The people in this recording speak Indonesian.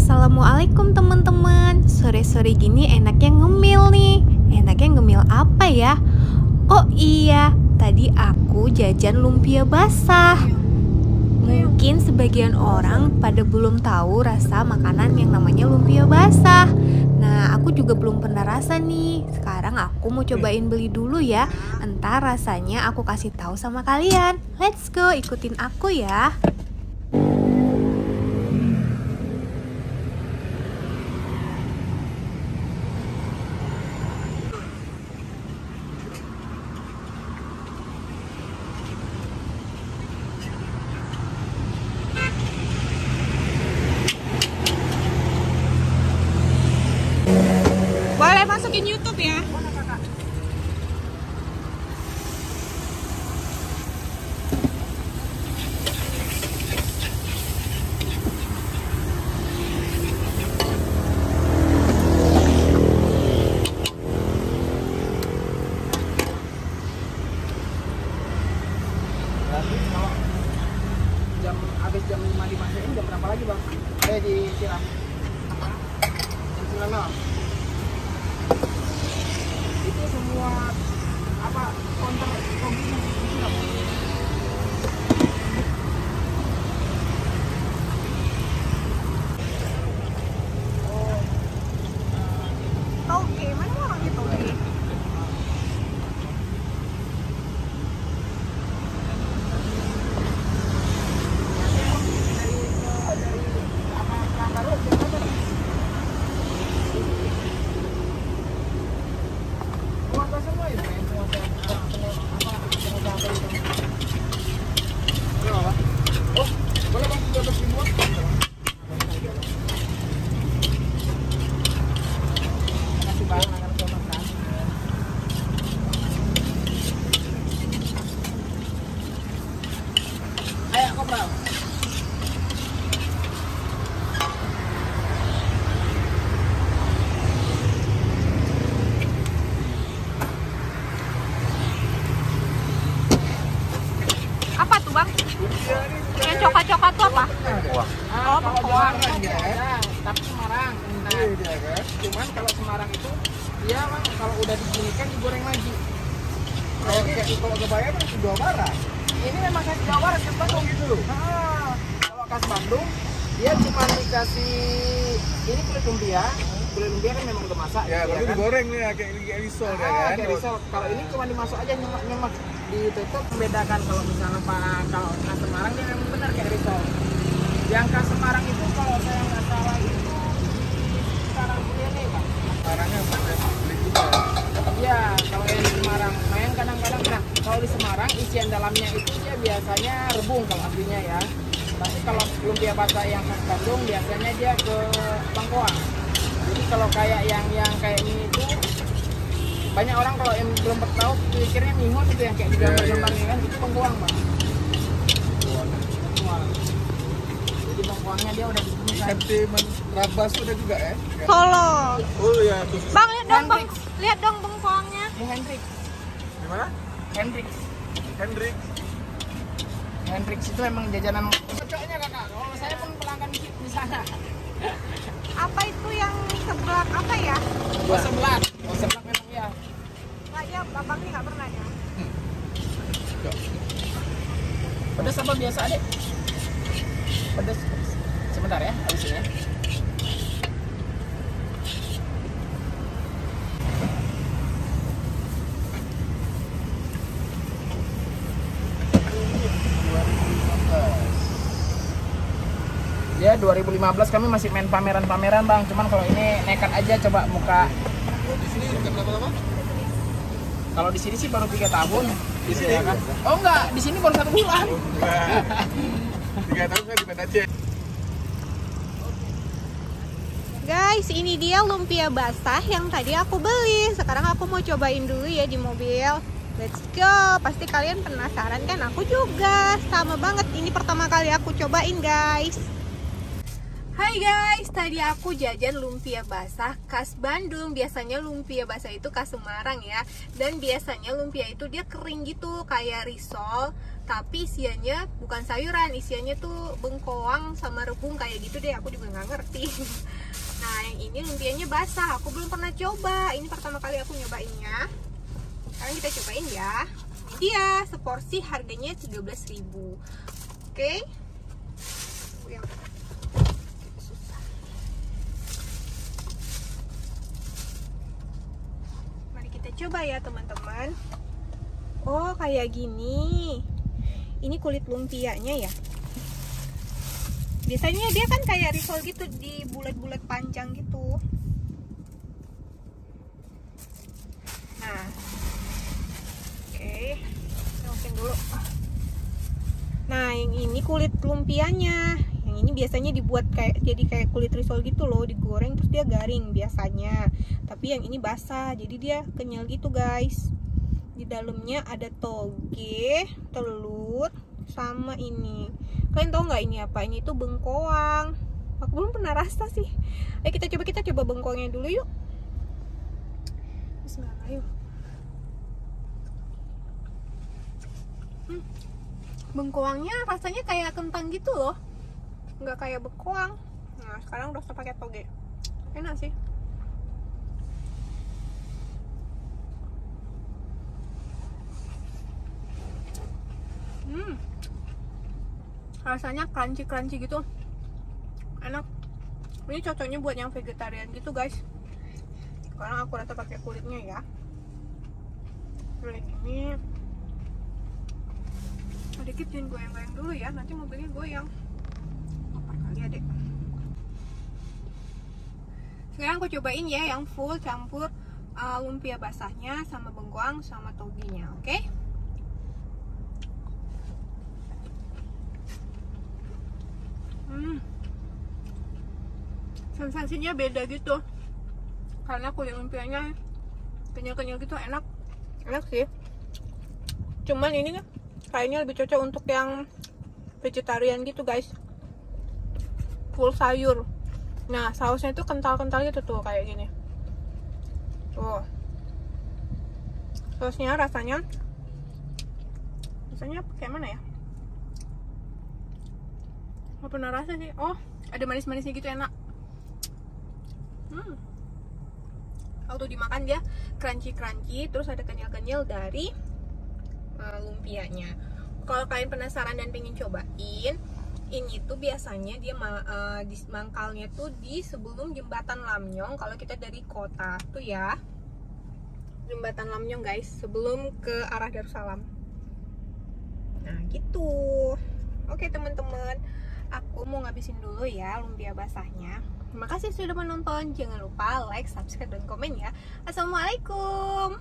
Assalamualaikum teman-teman. Sore-sore gini enaknya ngemil nih. Enaknya ngemil apa ya? Oh iya, tadi aku jajan lumpia basah. Mungkin sebagian orang pada belum tahu rasa makanan yang namanya lumpia basah. Nah, aku juga belum pernah rasa nih. Sekarang aku mau cobain beli dulu ya. Entar rasanya aku kasih tahu sama kalian. Let's go, ikutin aku ya. Boleh masukin YouTube ya? Berarti kalau habis jam 5 dimasakin jam berapa lagi bang? Disiram jam 9 malam. Itu semua apa konter kopinya disiram. Oke, mana orang itu? Ayo kopral. Apa tuh bang? Yang coklat-coklat tuh apa? Oh, bengkoang ya. Tapi Semarang. Nah, cuman kalau Semarang itu dia bang kalau udah diginikan digoreng lagi. Kalau kebayang kan Jawa Barat. Ini memang khas Jawa Barat, khas Bandung gitu. Kalau khas Bandung dia cuma dikasih ini kulit lumpia. Kulit lumpia kan memang udah masak. Ya, baru kan? digoreng nih kayak risol ya kan. Kayak risol. Kalau ini cuma dimasuk aja nyemak ditutup. Membedakan kalau misalnya kalau khas Semarang dia memang benar kayak risol. Yang khas Semarang itu kalau saya nggak salah itu sekarang ini Pak. Semarangnya banyak beli juga. Iya, kalau yang di Semarang, nah yang kadang-kadang, nah kalau di Semarang isian dalamnya itu dia biasanya rebung kalau aslinya ya. Tapi kalau lumpia basah yang khas Bandung biasanya dia ke bengkoang. Jadi kalau kayak yang kayak ini itu banyak orang kalau yang belum tahu pikirnya mihun itu yang kayak di gambar-gambar ini kan itu bengkoang Bang. Bengkoang. Jadi bengkoangnya dia udah dibungkus. Sentimen Rabas udah juga ya. Solo. Oh ya, tuh. Bang, lihat dong bang. Hendrix. Lihat dong bengkoangnya. Ini Hendrix. Gimana? Hendrix. Hendrix itu emang jajanan cocoknya kakak. Kalau saya pun pelanggan di sana. Apa itu yang seblak apa ya? Seblak memang ya. Kayaknya abang ini nggak pernah ya. Pedas apa biasa adek? Pedas. Sebentar ya, habis ini. Ya 2015 kami masih main pameran-pameran bang, cuman kalau ini nekat aja coba muka. Di sini udah berapa lama? Kalau di sini sih baru 3 tahun. Di sini ya kan? Oh enggak, di sini baru 1 bulan. 3 tahun kan di Banda Aceh. Guys, ini dia lumpia basah yang tadi aku beli. Sekarang aku mau cobain dulu ya di mobil. Let's go. Pasti kalian penasaran kan? Aku juga. Sama banget. Ini pertama kali aku cobain, guys. Hai guys, tadi aku jajan lumpia basah khas Bandung. Biasanya lumpia basah itu khas Semarang ya. Dan biasanya lumpia itu dia kering gitu, kayak risol. Tapi isiannya bukan sayuran, isiannya tuh bengkoang sama rebung kayak gitu deh. Aku juga nggak ngerti. Nah, yang ini lumpianya basah. Aku belum pernah coba. Ini pertama kali aku nyobainnya. Sekarang kita cobain ya. Ini dia, seporsi harganya 13.000. Oke. Coba ya teman-teman. Oh, kayak gini. Ini kulit lumpianya ya. Biasanya dia kan kayak risol gitu, di bulat-bulat panjang gitu. Nah, oke, masukin dulu. Nah, yang ini kulit lumpianya. Yang ini biasanya dibuat kayak kulit risol gitu loh, digoreng terus dia garing biasanya. Tapi yang ini basah, jadi dia kenyal gitu guys. Di dalamnya ada toge, telur, sama ini. Kalian tahu nggak ini apa? Ini tuh bengkoang. Aku belum pernah rasa sih. Ayo kita coba bengkoangnya dulu yuk. Bismillah, yuk. Bengkoangnya rasanya kayak kentang gitu loh, nggak kayak bengkoang. Nah, sekarang udah pakai toge, enak sih. Rasanya crunchy gitu, enak. Ini cocoknya buat yang vegetarian gitu guys, karena aku rasa pakai kulitnya ya. Kulit ini dikit, jangan goyang-goyang dulu ya, nanti mobilnya goyang. Lapar kali adek. Sekarang aku cobain ya yang full campur lumpia basahnya sama bengkoang sama togenya, oke? Sensasinya beda gitu, karena kulit lumpianya kenyal-kenyal gitu, enak sih. Cuman ini kayaknya lebih cocok untuk yang vegetarian gitu guys, full sayur. Nah, sausnya itu kental-kental gitu tuh, kayak gini tuh. Sausnya rasanya kayak mana ya, nggak pernah rasa sih. Oh, ada manis-manisnya gitu, enak. Waktu dimakan dia crunchy, terus ada kenyal-kenyal dari lumpianya. Kalau kalian penasaran dan pengen cobain, ini tuh biasanya dia di mangkalnya tuh di sebelum jembatan Lamnyong. Kalau kita dari kota tuh ya, jembatan Lamnyong guys, sebelum ke arah Darussalam. Nah gitu. Oke teman-teman, aku mau ngabisin dulu ya lumpia basahnya. Terima kasih sudah menonton. Jangan lupa like, subscribe, dan komen ya. Assalamualaikum.